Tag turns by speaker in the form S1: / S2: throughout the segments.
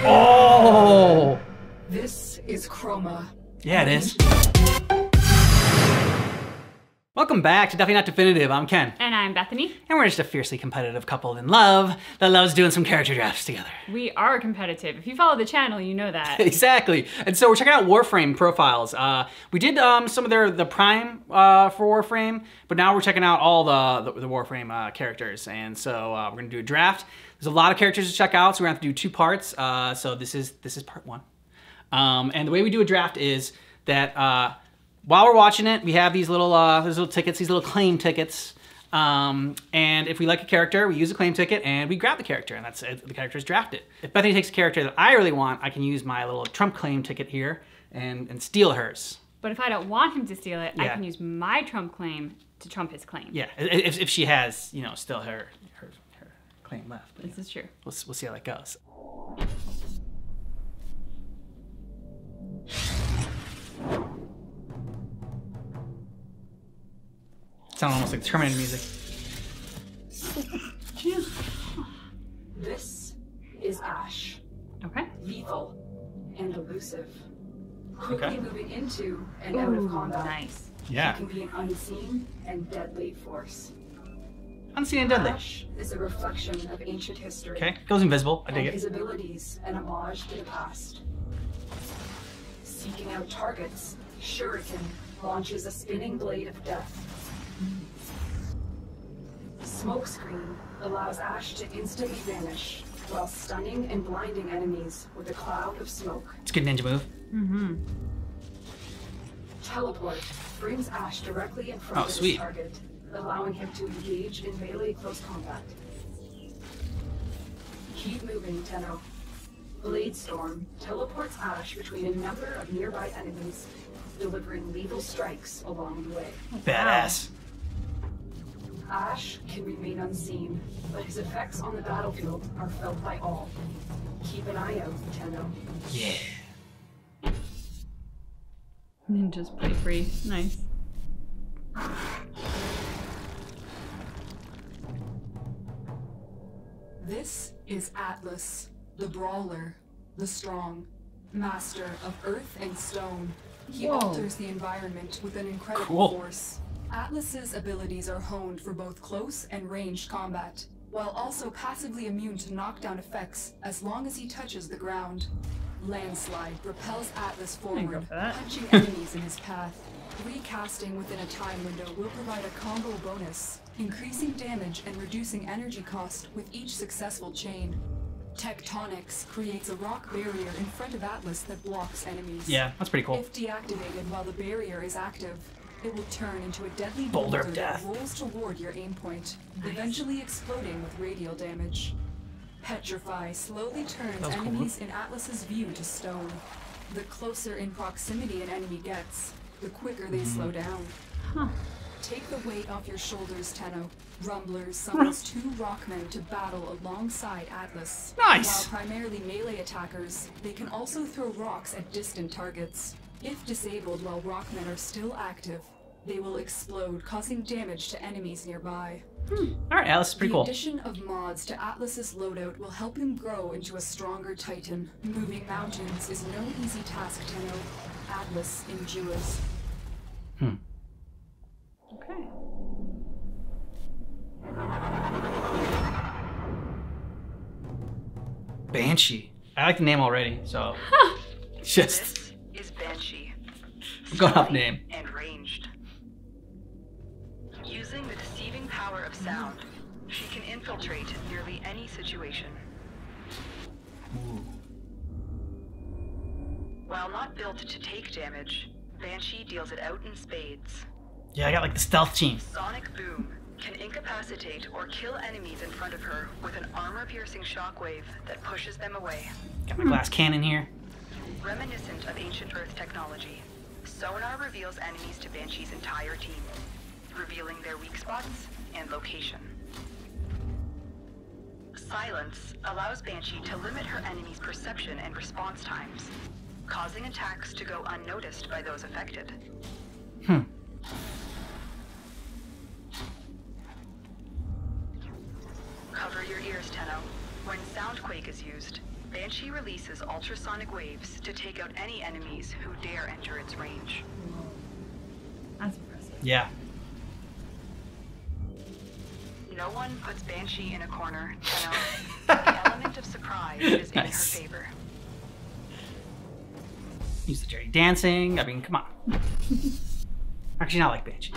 S1: Oh!
S2: This is Chroma.
S1: Yeah, it is. Welcome back to Definitely Not Definitive. I'm Ken.
S3: And I'm Bethany.
S1: And we're just a fiercely competitive couple in love that loves doing some character drafts together.
S3: We are competitive. If you follow the channel, you know that.
S1: Exactly. And so we're checking out Warframe profiles. We did some of the Prime for Warframe, but now we're checking out all the Warframe characters. And so we're gonna do a draft. There's a lot of characters to check out, so we're gonna have to do 2 parts. So this is part 1. And the way we do a draft is that while we're watching it, we have these little tickets, these little claim tickets. And if we like a character, we use a claim ticket and we grab the character, and that's it. The character is drafted. If Bethany takes a character that I really want, I can use my little Trump claim ticket here and steal hers.
S3: But if I don't want him to steal it,
S1: Yeah.
S3: I can use my Trump claim to trump his claim.
S1: Yeah, if she has, you know, still her claim left. But,
S3: This is true.
S1: we'll see how that goes. Sound almost like Terminator music.
S2: This is Ash.
S3: Okay.
S2: Lethal and elusive. Quickly
S1: Okay.
S2: moving into and out of combat.
S3: Nice.
S1: Yeah.
S2: She can be an unseen and deadly force.
S1: Unseen and deadly.
S2: Ash is a reflection of ancient history.
S1: Okay, goes invisible. I dig
S2: And
S1: it.
S2: his abilities an homage to the past. Seeking out targets, Shuriken launches a spinning blade of death. Smokescreen allows Ash to instantly vanish while stunning and blinding enemies with a cloud of smoke.
S1: It's a good ninja move.
S3: Mm-hmm.
S2: Teleport brings Ash directly in front of
S1: sweet.
S2: his target, allowing him to engage in melee close combat. Keep moving, Tenno. Blade Storm teleports Ash between a number of nearby enemies, delivering lethal strikes along the way.
S1: Badass.
S2: Ash can remain unseen, but his effects on the battlefield are felt by all. Keep an eye out, Tenno.
S1: Yeah.
S3: Ninja's pretty free. Nice.
S2: This is Atlas, the Brawler, the Strong, master of earth and stone. He
S3: Whoa.
S2: alters the environment with an incredible
S1: Cool.
S2: force. Atlas's abilities are honed for both close and ranged combat, while also passively immune to knockdown effects as long as he touches the ground. Landslide propels Atlas
S3: go
S2: forward,
S3: for that.
S2: punching enemies in his path. Recasting within a time window will provide a combo bonus, increasing damage and reducing energy cost with each successful chain. Tectonics creates a rock barrier in front of Atlas that blocks enemies.
S1: Yeah, that's pretty cool.
S2: If deactivated while the barrier is active, it will turn into a deadly
S1: Boulder of
S2: that
S1: death.
S2: rolls toward your aim point, eventually exploding with radial damage. Petrify slowly turns
S1: That was cool.
S2: enemies in Atlas's view to stone. The closer in proximity an enemy gets, the quicker they slow down.
S3: Huh.
S2: Take the weight off your shoulders, Tenno. Rumblers summons 2 Rockmen to battle alongside Atlas.
S1: Nice.
S2: While primarily melee attackers, they can also throw rocks at distant targets. If disabled while Rockmen are still active, they will explode, causing damage to enemies nearby.
S1: All right, Alice is pretty
S2: The
S1: cool.
S2: addition of mods to Atlas's loadout will help him grow into a stronger Titan. Moving mountains is no easy task, Tenno. Atlas endures.
S3: Okay.
S1: Banshee. I like the name already, so just
S4: This is Banshee.
S1: going off
S4: Stealthy
S1: name.
S4: And ranged. Using the deceiving power of sound, she can infiltrate nearly any situation. While not built to take damage, Banshee deals it out in spades.
S1: Yeah, I got like the stealth team.
S4: Sonic Boom can incapacitate or kill enemies in front of her with an armor-piercing shockwave that pushes them away.
S1: Got my glass cannon here.
S4: Reminiscent of ancient Earth technology, sonar reveals enemies to Banshee's entire team, revealing their weak spots and location. Silence allows Banshee to limit her enemies' perception and response times, causing attacks to go unnoticed by those affected. Cover your ears, Tenno. When sound Earthquake is used, Banshee releases ultrasonic waves to take out any enemies who dare enter its range.
S3: That's impressive.
S1: Yeah.
S4: No one puts Banshee in a corner, Tenno. The element of surprise is in her
S1: Nice.
S4: favor.
S1: Use the dirty dancing. I mean, come on. Actually, not like Banshee.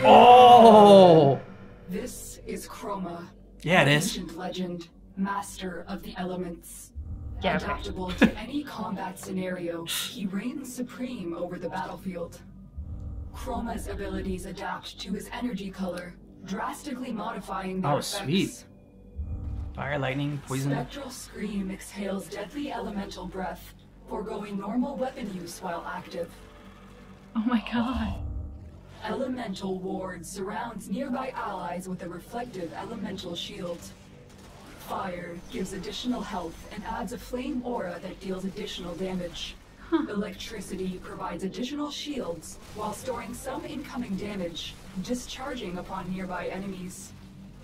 S1: Oh!
S2: This is Chroma.
S1: Yeah, it is.
S2: Ancient legend, master of the elements.
S3: Yeah, okay.
S2: Adaptable to any combat scenario, he reigns supreme over the battlefield. Chroma's abilities adapt to his energy color, drastically modifying their
S1: Oh,
S2: effects.
S1: sweet. Fire, lightning, poison.
S2: Spectral Scream exhales deadly elemental breath, foregoing normal weapon use while active.
S3: Oh my god.
S2: Elemental Ward surrounds nearby allies with a reflective elemental shield. Fire gives additional health and adds a flame aura that deals additional damage. Electricity provides additional shields while storing some incoming damage, discharging upon nearby enemies.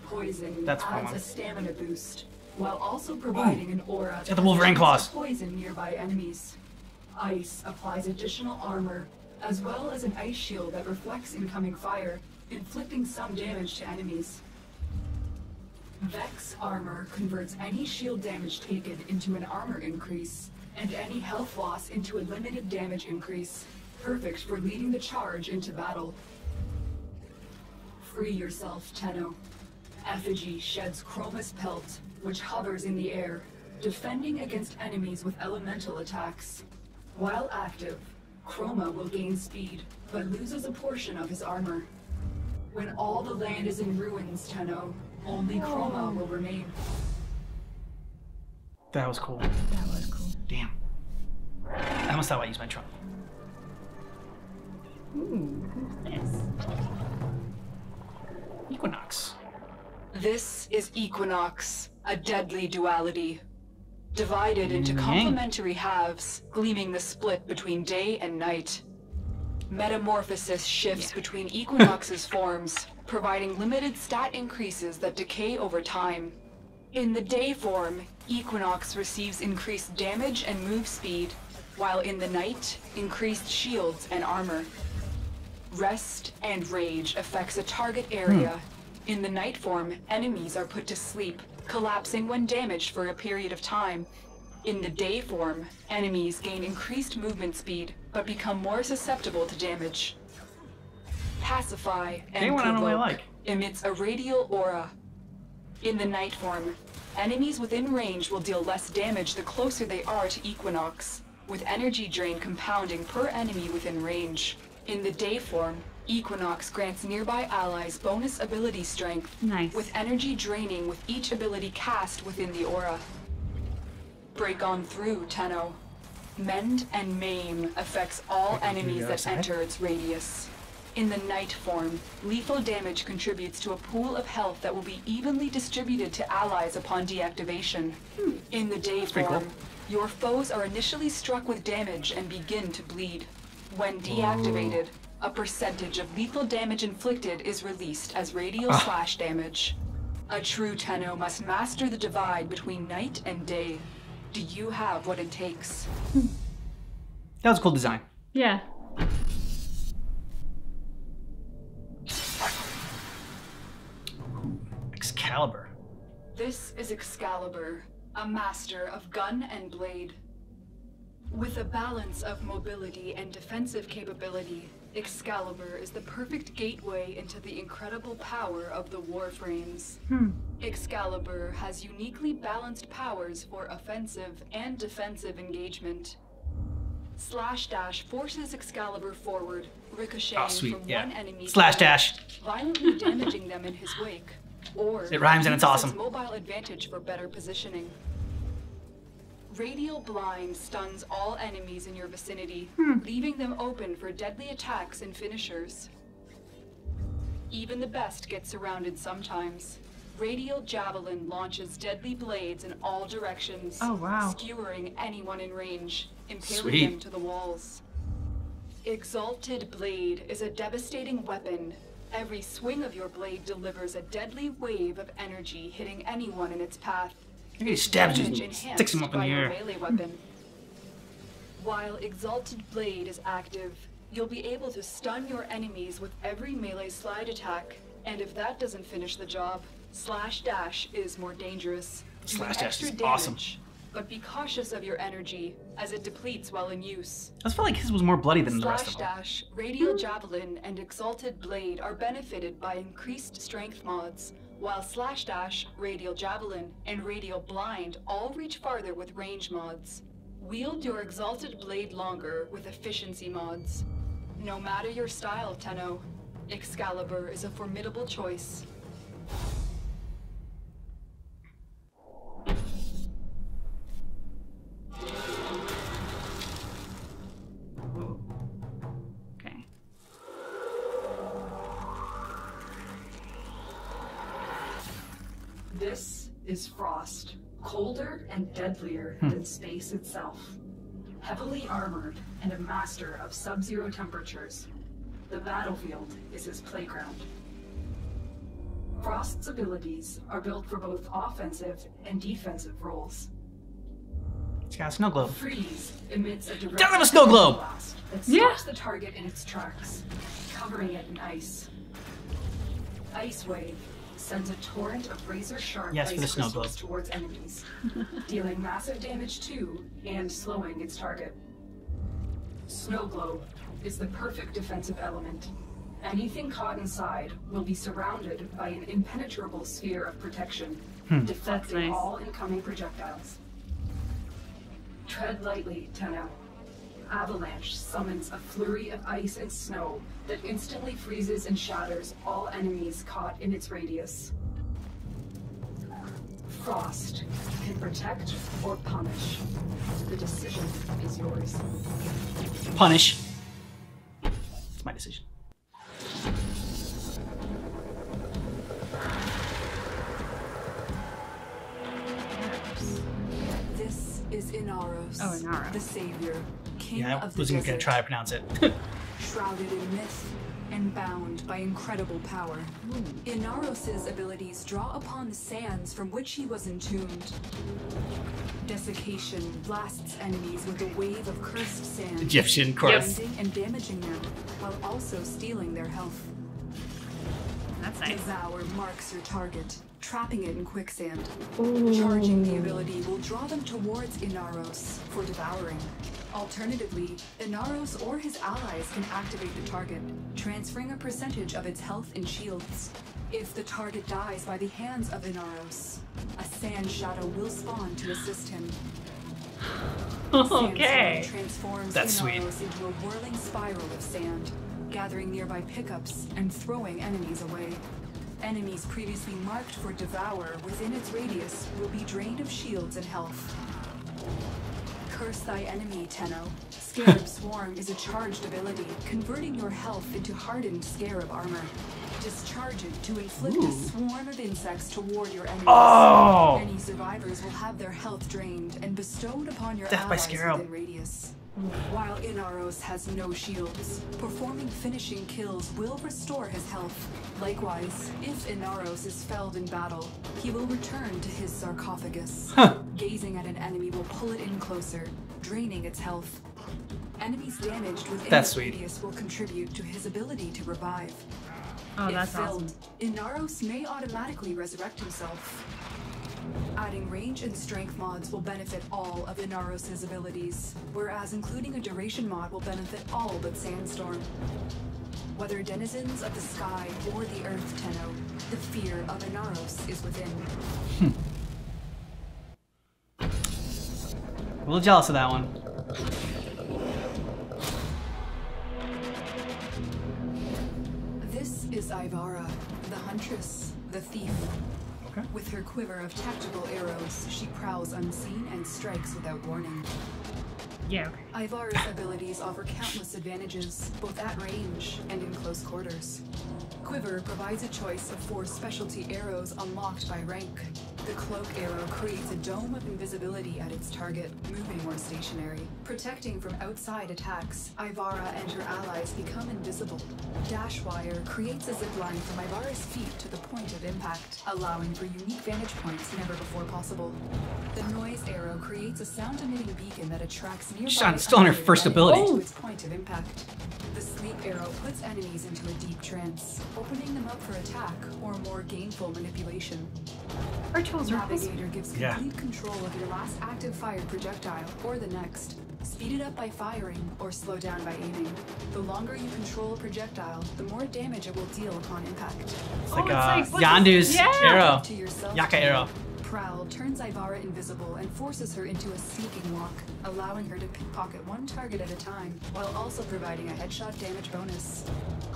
S2: Poison
S1: That's
S2: adds
S1: fun.
S2: a stamina boost, while also providing an aura
S1: got the Wolverine claws.
S2: to poison nearby enemies. Ice applies additional armor, as well as an ice shield that reflects incoming fire, inflicting some damage to enemies. Vex armor converts any shield damage taken into an armor increase, and any health loss into a limited damage increase, perfect for leading the charge into battle. Free yourself, Tenno. Effigy sheds Chroma's pelt, which hovers in the air, defending against enemies with elemental attacks. While active, Chroma will gain speed, but loses a portion of his armor. When all the land is in ruins, Tenno, only Chroma will remain.
S1: That was cool.
S3: That was cool.
S1: Damn. I almost thought I used my trunk.
S3: Ooh, who's this?
S1: Equinox.
S2: This is Equinox, a deadly duality. Divided into complementary halves, gleaming the split between day and night. Metamorphosis shifts between Equinox's forms, providing limited stat increases that decay over time. In the day form, Equinox receives increased damage and move speed, while in the night, increased shields and armor. Rest and rage affects a target area. In the night form, enemies are put to sleep, collapsing when damaged for a period of time. In the day form, enemies gain increased movement speed, but become more susceptible to damage. Pacify and
S1: Anyone I don't really
S2: Provoke
S1: like.
S2: emits a radial aura. In the night form, enemies within range will deal less damage the closer they are to Equinox, with energy drain compounding per enemy within range. In the day form, Equinox grants nearby allies bonus ability strength,
S3: Nice.
S2: with energy draining with each ability cast within the aura. Break on through, Tenno. Mend and Maim affects all enemies that
S1: outside?
S2: enter its radius. In the night form, lethal damage contributes to a pool of health that will be evenly distributed to allies upon deactivation. In the day
S1: pretty
S2: form,
S1: cool.
S2: your foes are initially struck with damage and begin to bleed. When deactivated, a percentage of lethal damage inflicted is released as radial slash damage. A true Tenno must master the divide between night and day. Do you have what it takes?
S1: That was a cool design.
S3: Yeah.
S1: Excalibur.
S2: This is Excalibur, a master of gun and blade. With a balance of mobility and defensive capability, Excalibur is the perfect gateway into the incredible power of the Warframes. Excalibur has uniquely balanced powers for offensive and defensive engagement. Slash dash forces Excalibur forward, ricocheting
S1: Oh, sweet.
S2: from
S1: Yeah.
S2: one enemy
S1: Slash dash.
S2: violently damaging them in his wake. Or
S1: It rhymes and it's
S2: uses
S1: awesome.
S2: its mobile advantage for better positioning. Radial Blind stuns all enemies in your vicinity, leaving them open for deadly attacks and finishers. Even the best get surrounded sometimes. Radial Javelin launches deadly blades in all directions,
S3: Oh, wow.
S2: skewering anyone in range, impaling
S1: Sweet.
S2: them to the walls. Exalted Blade is a devastating weapon, Every swing of your blade delivers a deadly wave of energy hitting anyone in its path.
S1: He stabs
S2: Damage
S1: you and sticks him up in
S2: by
S1: the
S2: your
S1: air.
S2: melee weapon. While Exalted Blade is active, you'll be able to stun your enemies with every melee slide attack. And if that doesn't finish the job, Slash Dash is more dangerous.
S1: Slash
S2: Doing
S1: Dash
S2: extra
S1: is awesome.
S2: damage, but be cautious of your energy, as it depletes while in use.
S1: I just felt like his was more bloody than the rest of
S2: Slash
S1: them.
S2: Dash, Radial Javelin, and Exalted Blade are benefited by increased strength mods, while Slash Dash, Radial Javelin, and Radial Blind all reach farther with range mods. Wield your Exalted Blade longer with efficiency mods. No matter your style, Tenno, Excalibur is a formidable choice.
S3: Okay.
S2: This is Frost, colder and deadlier than space itself. Heavily armored and a master of sub-zero temperatures, the battlefield is his playground. Frost's abilities are built for both offensive and defensive roles.
S1: He's got a snow globe.
S2: Freeze emits a direct
S1: Don't have a snow globe!
S2: blast that
S3: Yeah.
S2: stops the target in its tracks, covering it in ice. Ice Wave sends a torrent of razor-sharp
S1: Yes, for the
S2: ice
S1: snow
S2: crystals
S1: globe.
S2: towards enemies, dealing massive damage to and slowing its target. Snow Globe is the perfect defensive element. Anything caught inside will be surrounded by an impenetrable sphere of protection, deflecting
S3: That's nice.
S2: all incoming projectiles. Tread lightly, Tenno. Avalanche summons a flurry of ice and snow that instantly freezes and shatters all enemies caught in its radius. Frost can protect or punish. The decision is yours.
S1: Punish. It's my decision.
S2: This is Inaros,
S3: Oh, Inaros.
S2: the savior, king
S1: Yeah, I
S2: of the
S1: wasn't even gonna
S2: desert,
S1: try to pronounce it.
S2: shrouded in myth and bound by incredible power. Inaros' abilities draw upon the sands from which he was entombed. Desiccation blasts enemies with a wave of cursed sand,
S1: Egyptian, of course.
S2: blinding and damaging them, while also stealing their health.
S3: That's nice.
S2: Devour marks your target, trapping it in quicksand. Charging the ability will draw them towards Inaros for devouring. Alternatively, Inaros or his allies can activate the target, transferring a percentage of its health and shields. If the target dies by the hands of Inaros, a sand shadow will spawn to assist him.
S3: Okay.
S2: Sandstorm transforms
S1: That's sweet.
S2: Inaros into a whirling spiral of sand, gathering nearby pickups and throwing enemies away. Enemies previously marked for Devour within its radius will be drained of shields and health. Curse thy enemy, Tenno. Scarab Swarm is a charged ability, converting your health into hardened scarab armor. Discharge it to inflict a swarm of insects toward your enemies.
S1: Oh!
S2: Any survivors will have their health drained and bestowed upon your
S1: Death by
S2: allies
S1: scarab.
S2: within radius. While Inaros has no shields, performing finishing kills will restore his health. Likewise, if Inaros is felled in battle, he will return to his sarcophagus. Gazing at an enemy will pull it in closer, draining its health. Enemies damaged within
S1: That's
S2: its
S1: sweet.
S2: radius will contribute to his ability to revive.
S3: Oh,
S2: If
S3: that's
S2: felled,
S3: awesome.
S2: Inaros may automatically resurrect himself. Adding range and strength mods will benefit all of Inaros' abilities, whereas including a duration mod will benefit all but Sandstorm. Whether denizens of the sky or the earth, Tenno, the fear of Inaros is within.
S1: A little jealous of that one.
S2: This is Ivara, the huntress, the thief.
S1: Okay.
S2: With her quiver of tactical arrows, she prowls unseen and strikes without warning.
S3: Yeah.
S2: Ivara's abilities offer countless advantages, both at range and in close quarters. Quiver provides a choice of 4 specialty arrows unlocked by rank. The cloak arrow creates a dome of invisibility at its target, moving or stationary. Protecting from outside attacks, Ivara and her allies become invisible. Dash wire creates a zipline from Ivara's feet to the point of impact, allowing for unique vantage points never before possible. The noise arrow creates a sound-emitting beacon that attracts nearby
S1: Still on her first ability.
S2: to its point of impact. The sleep arrow puts enemies into a deep trance, opening them up for attack or more gainful manipulation.
S3: Our tools are awesome.
S2: Navigator gives complete control of your last active fired projectile or the next. Speed it up by firing or slow down by aiming. The longer you control a projectile, the more damage it will deal upon impact.
S1: It's like Yandu's arrow.
S2: To yourself,
S1: Yaka arrow.
S2: Prowl turns Ivara invisible and forces her into a sneaking walk, allowing her to pickpocket one target at a time, while also providing a headshot damage bonus.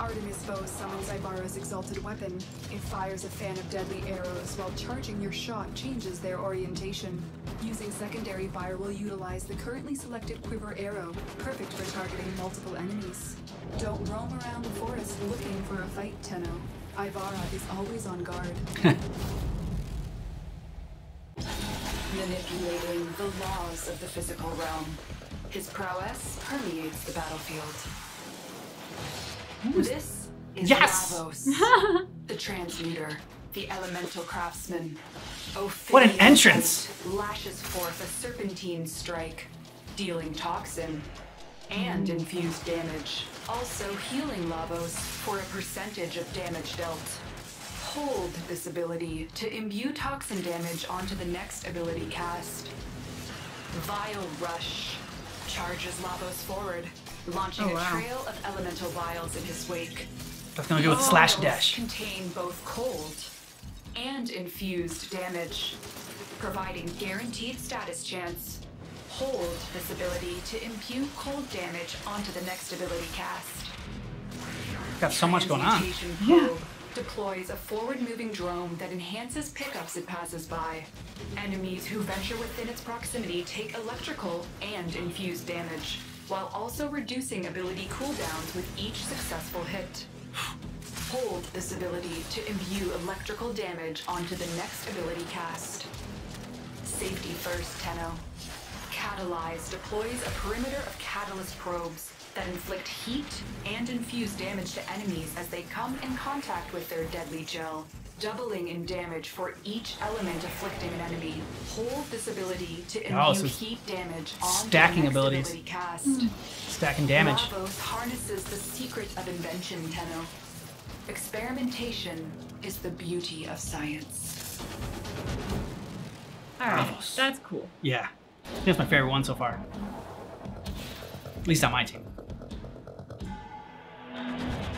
S2: Artemis Bow summons Ivara's exalted weapon. It fires a fan of deadly arrows while charging your shot changes their orientation. Using secondary fire will utilize the currently selected quiver arrow, perfect for targeting multiple enemies. Don't roam around the forest looking for a fight, Tenno. Ivara is always on guard. Manipulating the laws of the physical realm. His prowess permeates the battlefield. This is Lavos, the transmuter, the elemental craftsman.
S1: What an entrance!
S2: Lashes forth a serpentine strike, dealing toxin and infused damage. Also healing Lavos for a percentage of damage dealt. Hold this ability to imbue toxin damage onto the next ability cast. Vile Rush charges Lavos forward, launching a trail of elemental vials in his wake.
S1: That's gonna go with slash
S2: Vials
S1: dash.
S2: contain both cold and infused damage, providing guaranteed status chance. Hold this ability to impute cold damage onto the next ability cast.
S1: Got so much going on.
S2: Transmutation Probe deploys a forward-moving drone that enhances pickups it passes by. Enemies who venture within its proximity take electrical and infused damage, while also reducing ability cooldowns with each successful hit. Hold this ability to imbue electrical damage onto the next ability cast. Safety first, Tenno. Catalyze deploys a perimeter of catalyst probes that inflict heat and infuse damage to enemies as they come in contact with their deadly gel, doubling in damage for each element afflicting an enemy. Hold this ability to imbue heat damage on
S1: stacking
S2: the next
S1: abilities.
S2: ability cast.
S1: Stacking damage.
S2: Lavos harnesses the secret of invention, Tenno. Experimentation is the beauty of science.
S3: Alright, that's cool.
S1: Yeah. I think that's my favorite one so far. At least on my team.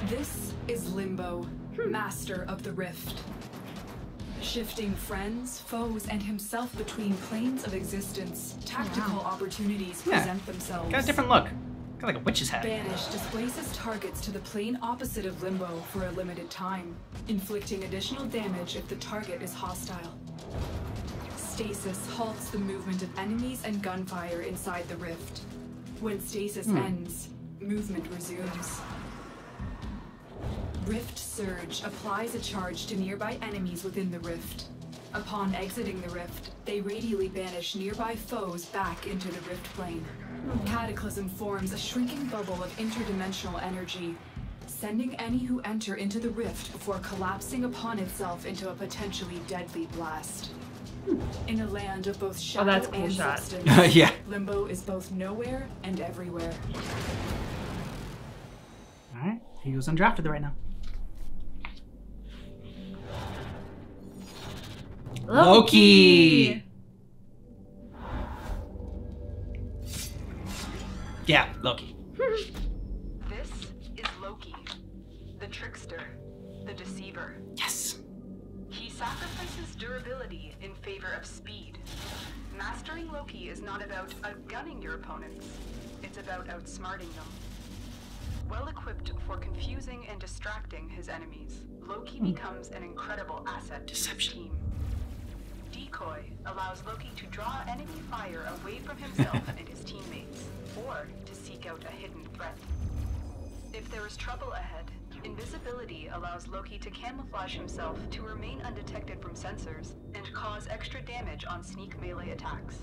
S2: This is Limbo, master of the rift. Shifting friends, foes, and himself between planes of existence, tactical opportunities present themselves.
S1: Got a different look. Got like a witch's hat.
S2: Banish displaces targets to the plane opposite of Limbo for a limited time, inflicting additional damage if the target is hostile. Stasis halts the movement of enemies and gunfire inside the rift. When stasis ends, movement resumes. Rift Surge applies a charge to nearby enemies within the rift. Upon exiting the rift, they radially banish nearby foes back into the rift plane. Cataclysm forms a shrinking bubble of interdimensional energy, sending any who enter into the rift before collapsing upon itself into a potentially deadly blast. In a land of both shadow
S3: that's a cool
S2: and
S3: shot.
S2: substance,
S1: Yeah.
S2: Limbo is both nowhere and everywhere.
S1: Alright, he goes undrafted right now. Loki! Yeah, Loki.
S4: This is Loki, the trickster, the deceiver.
S1: Yes.
S4: He sacrifices durability in favor of speed. Mastering Loki is not about outgunning your opponents, it's about outsmarting them. Well equipped for confusing and distracting his enemies, Loki becomes an incredible asset to his team. Decoy allows Loki to draw enemy fire away from himself and his teammates, or to seek out a hidden threat. If there is trouble ahead, Invisibility allows Loki to camouflage himself to remain undetected from sensors and cause extra damage on sneak melee attacks.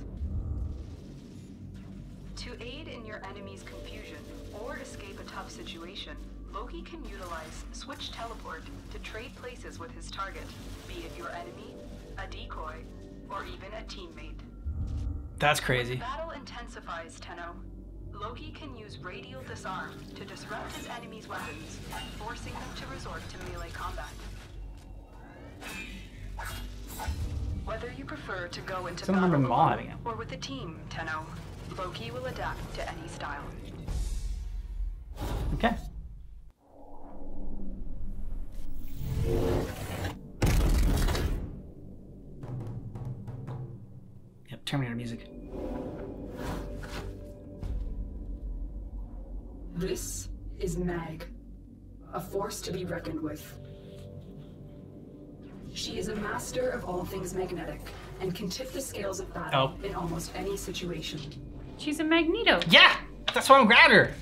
S4: To aid in your enemy's confusion or escape a tough situation, Loki can utilize Switch Teleport to trade places with his target, be it your enemy, a decoy, or even a teammate.
S1: That's
S4: When
S1: crazy.
S4: the battle intensifies, Tenno, Loki can use Radial Disarm to disrupt his enemy's weapons, forcing them to resort to melee combat. Whether you prefer to go into
S1: Some of them
S4: battle
S1: are modding
S4: alone
S1: it.
S4: or with a team, Tenno, Loki will adapt to any style.
S1: Okay. Yep, Terminator music.
S2: This is Mag, a force to be reckoned with. She is a master of all things magnetic and can tip the scales of battle in almost any situation.
S3: She's a Magneto.
S1: Yeah! That's why I'm grabbing her.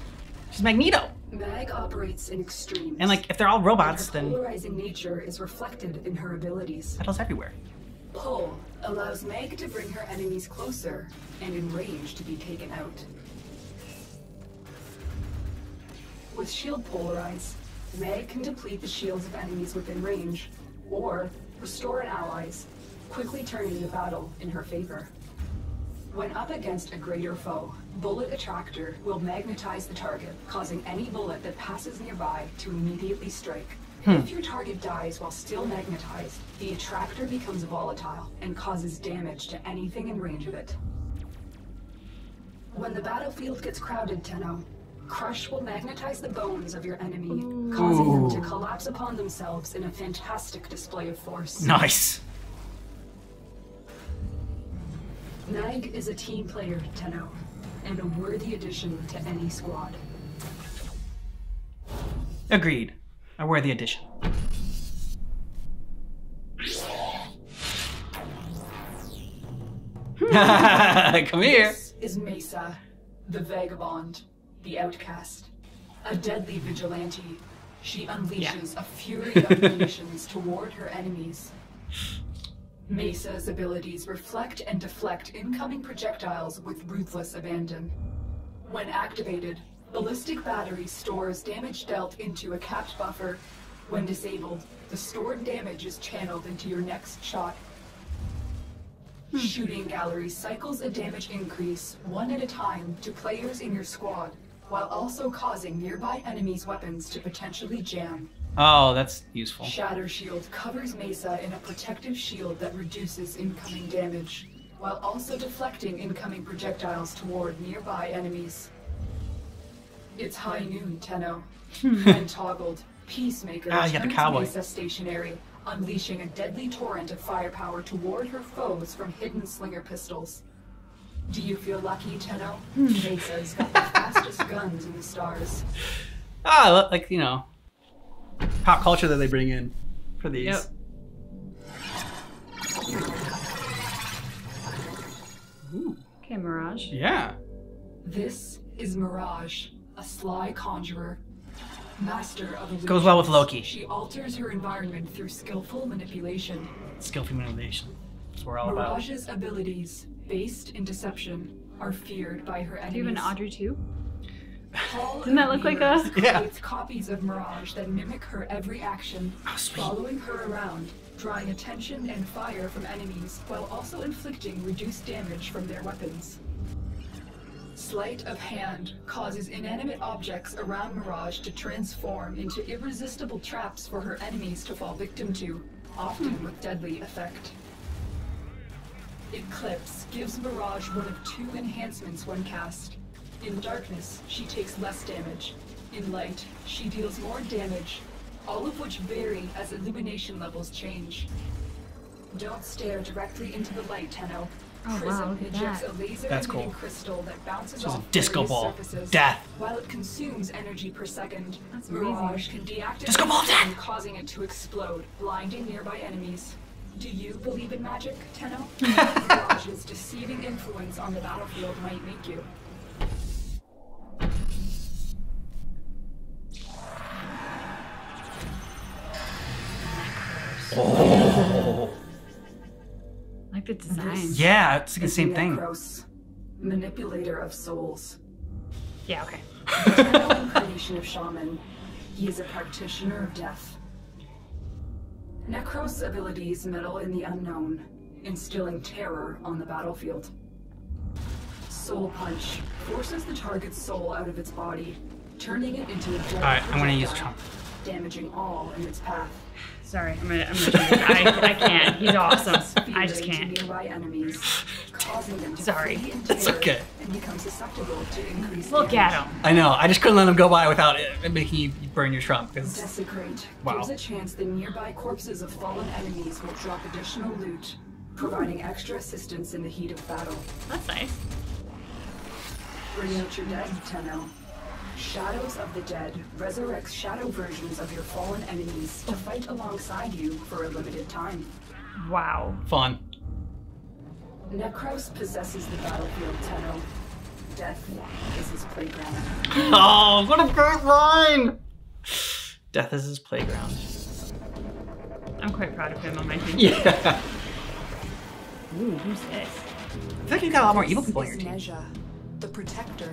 S1: She's Magneto.
S2: Mag operates in extremes.
S1: And like, if they're all robots,
S2: her
S1: then
S2: polarizing nature is reflected in her abilities.
S1: battle's everywhere.
S2: Pull allows Meg to bring her enemies closer and in range to be taken out. With Shield Polarize, Meg can deplete the shields of enemies within range, or restore an ally's, quickly turning the battle in her favor. When up against a greater foe, Bullet Attractor will magnetize the target, causing any bullet that passes nearby to immediately strike. If your target dies while still magnetized, the attractor becomes volatile and causes damage to anything in range of it. When the battlefield gets crowded, Tenno, Crush will magnetize the bones of your enemy, causing them to collapse upon themselves in a fantastic display of force.
S1: Nice.
S2: Mag is a team player, Tenno, and a worthy addition to any squad.
S1: Agreed. A worthy addition. Come here.
S2: This is Mesa, the vagabond, the outcast. A deadly vigilante, she unleashes a fury of munitions toward her enemies. Mesa's abilities reflect and deflect incoming projectiles with ruthless abandon. When activated, Ballistic Battery stores damage dealt into a capped buffer. When disabled, the stored damage is channeled into your next shot. Shooting Gallery cycles a damage increase one at a time to players in your squad, while also causing nearby enemies' weapons to potentially jam.
S1: Oh, that's useful.
S2: Shatter Shield covers Mesa in a protective shield that reduces incoming damage, while also deflecting incoming projectiles toward nearby enemies. It's high noon, Tenno. When toggled, Peacemaker
S1: you got the
S2: turns
S1: cowboy.
S2: Mesa stationary, unleashing a deadly torrent of firepower toward her foes from hidden slinger pistols. Do you feel lucky, Tenno? Mesa's got the fastest guns in the stars.
S1: Ah, like, you know, pop culture that they bring in for these.
S3: Yep.
S1: Ooh.
S3: Okay, Mirage.
S1: Yeah.
S2: This is Mirage, a sly conjurer. Master of illusions.
S1: Goes well with Loki.
S2: She alters her environment through skillful manipulation.
S1: Skillful manipulation. That's what we're all about.
S2: Mirage's abilities, based in deception, are feared by her enemies.
S3: Do you have an Audrey too?
S2: Paul
S3: Doesn't that look like a-
S2: Weavers
S1: Yeah.
S2: creates copies of Mirage that mimic her every action, following her around, drawing attention and fire from enemies, while also inflicting reduced damage from their weapons. Sleight of Hand causes inanimate objects around Mirage to transform into irresistible traps for her enemies to fall victim to, often with deadly effect. Eclipse gives Mirage one of two enhancements when cast. In darkness, she takes less damage. In light, she deals more damage, all of which vary as illumination levels change. Don't stare directly into the light, Tenno.
S3: Oh, wow,
S2: Prism
S3: look at
S2: ejects
S3: that.
S2: a laser
S1: That's
S2: emitting
S1: cool.
S2: crystal that bounces
S1: So it's a
S2: off
S1: disco
S2: various
S1: ball.
S2: surfaces.
S1: Death.
S2: While it consumes energy per second,
S3: That's
S2: Mirage can deactivate
S1: Disco ball of death!
S2: it, causing it to explode, blinding nearby enemies. Do you believe in magic, Tenno? Mirage's deceiving influence on the battlefield might make you.
S3: like the design.
S1: Yeah, it's like the same thing.
S2: Nekros, manipulator of souls.
S3: Yeah, okay.
S2: Eternal incarnation of shaman. He is a practitioner of death. Nekros' abilities meddle in the unknown, instilling terror on the battlefield. Soul Punch forces the target's soul out of its body, turning it into a deadly
S1: Alright, I'm gonna use
S2: projectile,
S1: Trump.
S2: damaging all in its path.
S3: Sorry, I'm gonna change it. I can't. He's awesome. I just
S2: Fear into
S3: can't.
S2: nearby enemies, causing them to
S3: Sorry.
S2: flee in
S1: That's
S2: terror
S1: okay.
S2: and become susceptible to increased
S3: Look
S2: damage.
S3: at him.
S1: I know. I just couldn't let him go by without it making you burn your Trump. Because
S2: Desecrate
S1: Wow.
S2: gives a chance the nearby corpses of fallen enemies will drop additional loot, providing extra assistance in the heat of battle.
S3: That's nice.
S2: Bring out your dead, Tenno. Shadows of the Dead resurrects shadow versions of your fallen enemies to fight alongside you for a limited time.
S3: Wow.
S1: fun.
S2: Nekros possesses the battlefield, Tenno. Death is his playground.
S1: Oh, what a great line! Death is his playground.
S3: I'm quite proud of him on my team.
S1: Yeah.
S3: Ooh, who's this?
S1: I feel like you got a lot more evil people on your
S2: This is
S1: team.
S2: Nezha, the protector,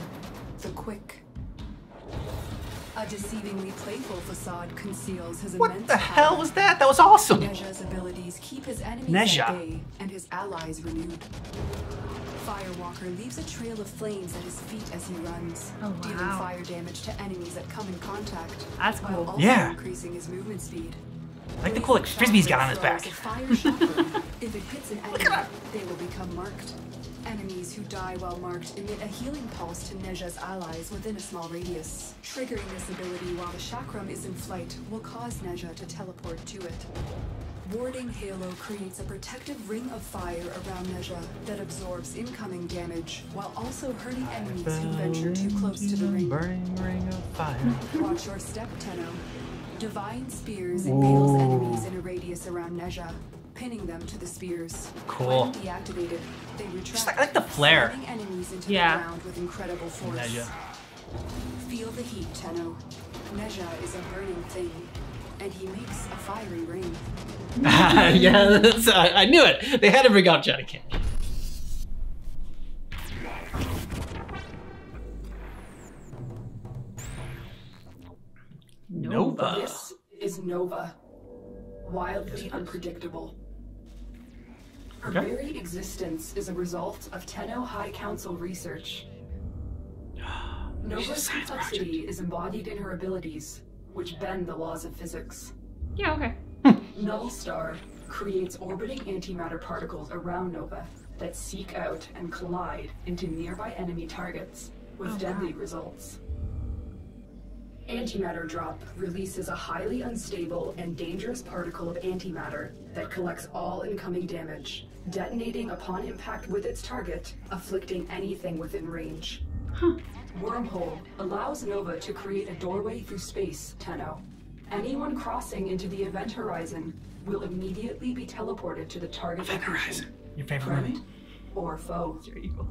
S2: the quick. A deceivingly playful facade conceals his
S1: What
S2: immense
S1: the hell
S2: power.
S1: was that? That was awesome.
S2: Nezha's abilities keep his enemies
S1: Nezha.
S2: at bay and his allies renewed. Firewalker leaves a trail of flames at his feet as he runs,
S3: Oh,
S2: dealing
S3: wow.
S2: fire damage to enemies that come in contact,
S3: That's
S2: while
S3: cool.
S2: also
S1: Yeah.
S2: increasing his movement speed.
S1: I like the cool like frisbee he's got on his back.
S2: Throws a fire shotgun. If it hits an enemy, they will become marked. Enemies who die while marked emit a healing pulse to Nezha's allies within a small radius. Triggering this ability while the chakram is in flight will cause Nezha to teleport to it. Warding Halo creates a protective ring of fire around Nezha that absorbs incoming damage while also hurting enemies who venture too close to the ring.
S1: Burning ring of fire.
S2: Watch your step, Tenno. Divine Spears impales enemies in a radius around Nezha, pinning them to the spears.
S1: Cool.
S2: When deactivated, they retract,
S1: I like the flare.
S2: sending enemies into
S3: Yeah.
S2: the ground with incredible force.
S1: Nezha.
S2: Feel the heat, Tenno. Nezha is a burning thing, and he makes a fiery ring.
S1: Yeah, that's, I knew it. They had to bring out Johnny Cage. Nova.
S2: This is Nova. Wildly unpredictable. Her
S1: Okay.
S2: very existence is a result of Tenno High Council research. Nova's
S1: science
S2: complexity is embodied in her abilities, which bend the laws of physics.
S3: Yeah, okay.
S2: Null Star creates orbiting antimatter particles around Nova that seek out and collide into nearby enemy targets, with deadly results. Antimatter Drop releases a highly unstable and dangerous particle of antimatter that collects all incoming damage, detonating upon impact with its target, afflicting anything within range. Wormhole allows Nova to create a doorway through space, Tenno. Anyone crossing into the event horizon will immediately be teleported to the target
S1: Event
S2: location.
S1: Horizon. Your favorite
S2: Friend
S1: movie?
S2: or foe.
S1: You're evil.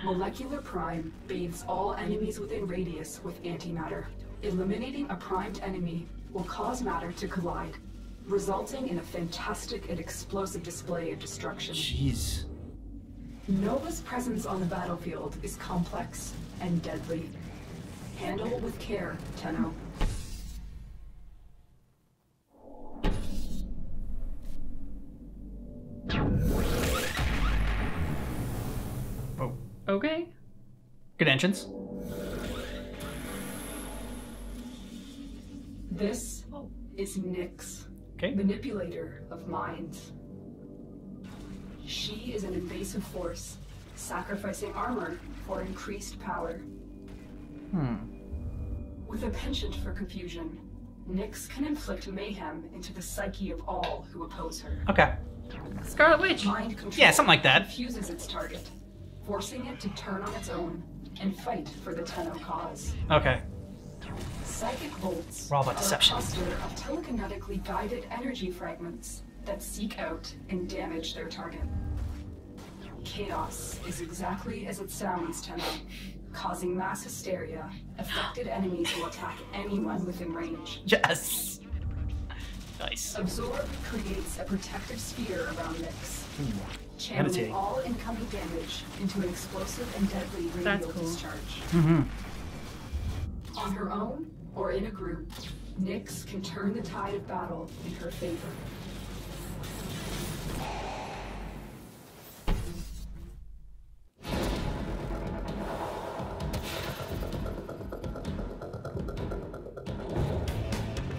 S2: Molecular Prime bathes all enemies within radius with antimatter. Eliminating a primed enemy will cause matter to collide, resulting in a fantastic and explosive display of destruction.
S1: Jeez.
S2: Nova's presence on the battlefield is complex and deadly. Handle with care, Tenno.
S1: Oh,
S3: Okay.
S1: good entrance.
S2: This is Nyx,
S1: Okay.
S2: manipulator of minds. She is an invasive force, sacrificing armor for increased power. With a penchant for confusion, Nyx can inflict mayhem into the psyche of all who oppose her.
S1: Okay.
S3: Scarlet Witch.
S2: Mind control
S1: Yeah, something like that.
S2: confuses its target, forcing it to turn on its own and fight for the Tenno cause.
S1: Okay.
S2: Psychic bolts
S1: We're all about
S2: are
S1: deception.
S2: a cluster of telekinetically guided energy fragments that seek out and damage their target. Chaos is exactly as it sounds, Tenno, causing mass hysteria. Affected enemies will attack anyone within range.
S1: Yes. Nice.
S2: Absorb creates a protective sphere around Nyx. channeling all incoming damage into an explosive and deadly radial discharge. On her own or in a group, Nyx can turn the tide of battle in her favor.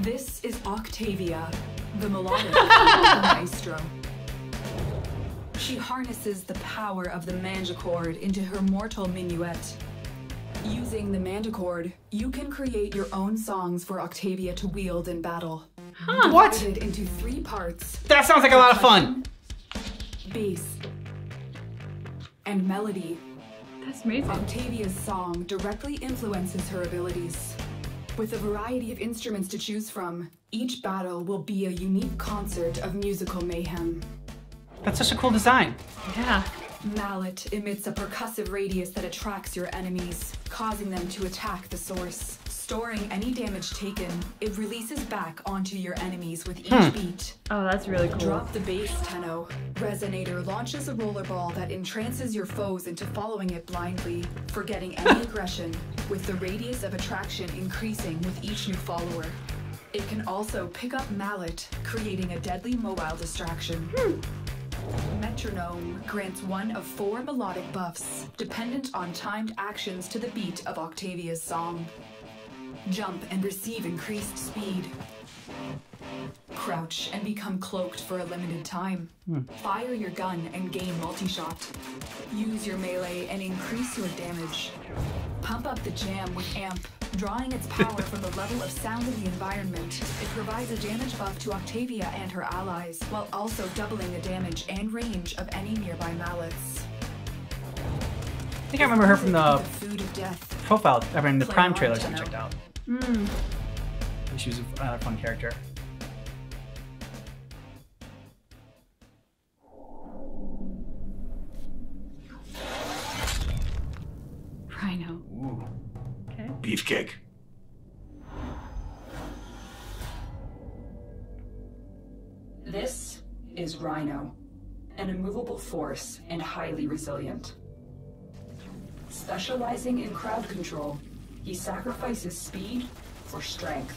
S2: This is Octavia, the melodic maestro. She harnesses the power of the mandrachord into her mortal minuet. Using the mandrachord, you can create your own songs for Octavia to wield in battle.
S1: What?
S2: Divided into 3 parts.
S1: That sounds like a lot of fun.
S2: Bass and melody.
S3: That's amazing.
S2: Octavia's song directly influences her abilities. With a variety of instruments to choose from, each battle will be a unique concert of musical mayhem.
S1: That's such a cool design.
S3: Yeah.
S2: Mallet emits a percussive radius that attracts your enemies, causing them to attack the source. Storing any damage taken, it releases back onto your enemies with each beat.
S3: Oh, that's really cool.
S2: Drop the bass, Tenno. Resonator launches a rollerball that entrances your foes into following it blindly, forgetting any aggression, with the radius of attraction increasing with each new follower. It can also pick up Mallet, creating a deadly mobile distraction. Metronome grants one of 4 melodic buffs, dependent on timed actions to the beat of Octavia's song. Jump and receive increased speed. Crouch and become cloaked for a limited time. Fire your gun and gain multi-shot. Use your melee and increase your damage. Pump up the jam with Amp, drawing its power from the level of sound of the environment. It provides a damage buff to Octavia and her allies, while also doubling the damage and range of any nearby mallets.
S1: I think I remember her from the
S2: Food of Death.
S1: profile, I mean the
S2: Play
S1: Prime
S2: on,
S1: trailers I
S2: Tenno.
S1: checked out. She was another fun character.
S3: Rhino.
S1: Ooh.
S3: Okay.
S1: Beefcake.
S2: This is Rhino, an immovable force and highly resilient. Specializing in crowd control, he sacrifices speed for strength.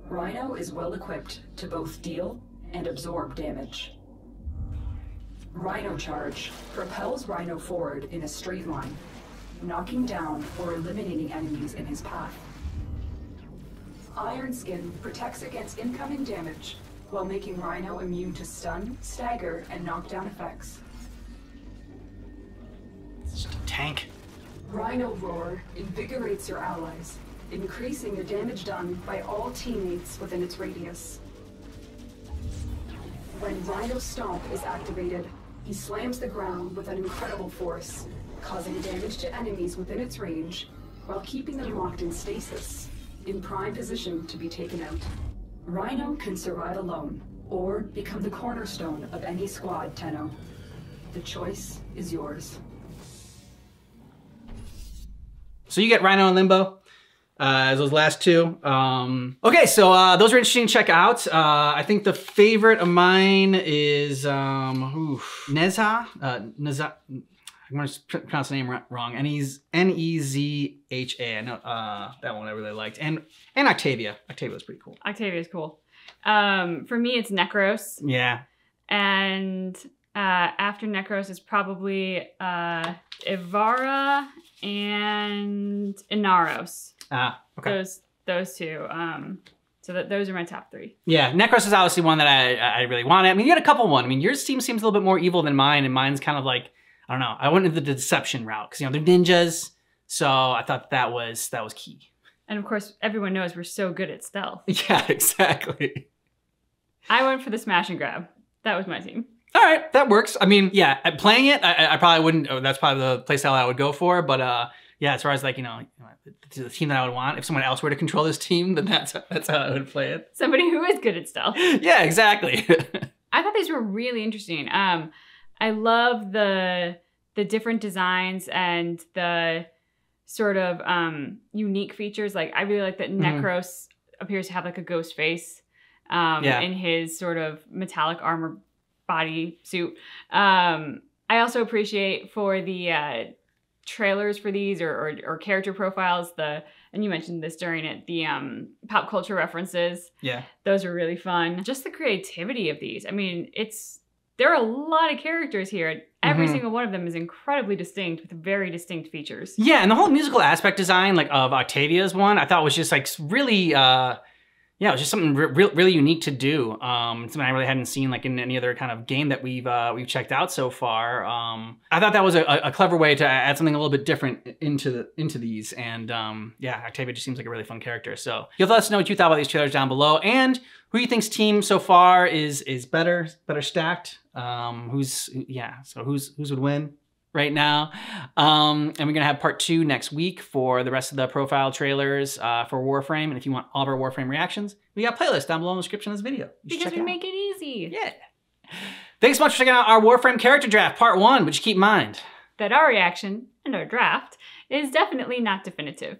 S2: Rhino is well equipped to both deal and absorb damage. Rhino Charge propels Rhino forward in a straight line, knocking down or eliminating enemies in his path. Iron Skin protects against incoming damage, while making Rhino immune to stun, stagger, and knockdown effects.
S1: It's just a tank.
S2: Rhino Roar invigorates your allies, increasing the damage done by all teammates within its radius. When Rhino Stomp is activated, he slams the ground with an incredible force, causing damage to enemies within its range, while keeping them locked in stasis, in prime position to be taken out. Rhino can survive alone, or become the cornerstone of any squad, Tenno. The choice is yours.
S1: So you get Rhino and Limbo as those last 2. Okay, so those are interesting to check out. I think the favorite of mine is Nezha. Nezha. I'm going to pronounce the name wrong. Nezha. I know that one I really liked. And Octavia. Octavia was pretty cool.
S3: Octavia is cool. For me, it's Nekros.
S1: Yeah.
S3: And after Nekros is probably Ivara and Inaros.
S1: Okay.
S3: Those 2. So those are my top 3.
S1: Yeah, Nekros is obviously one that I really wanted. I mean, you had a couple one. I mean, yours seems a little bit more evil than mine, and mine's kind of like, I don't know. I went into the deception route because, you know, they're ninjas. So I thought that was key.
S3: And of course, everyone knows we're so good at stealth.
S1: Yeah, exactly.
S3: I went for the smash and grab. That was my team.
S1: All right, that works. I mean, yeah, playing it, I probably wouldn't. That's probably the playstyle I would go for. But yeah, as far as like, you know, the team that I would want, if someone else were to control this team, then that's how I would play it.
S3: Somebody who is good at stealth.
S1: Yeah, exactly.
S3: I thought these were really interesting. I love the different designs and the sort of unique features. Like I really like that Nekros appears to have like a ghost face. in his sort of metallic armor body suit. I also appreciate for the trailers for these or character profiles, and you mentioned this during it, the pop culture references.
S1: Yeah.
S3: Those are really fun. Just the creativity of these. I mean, there are a lot of characters here, and every single one of them is incredibly distinct with very distinct features.
S1: Yeah, and the whole musical aspect design, like of Octavia's one, I thought was just like really, it was just something really unique to do. Something I really hadn't seen like in any other kind of game that we've checked out so far. I thought that was a clever way to add something a little bit different into these. And yeah, Octavia just seems like a really fun character. So you'll let us know what you thought about these trailers down below, and who you think's team so far is better stacked. Who's would win right now. And we're gonna have part 2 next week for the rest of the profile trailers for Warframe. And if you want all of our Warframe reactions, we got a playlist down below in the description of this video.
S3: Because we make it easy.
S1: Yeah. Thanks so much for checking out our Warframe character draft part 1, but you keep in mind
S3: that our reaction and our draft is definitely not definitive.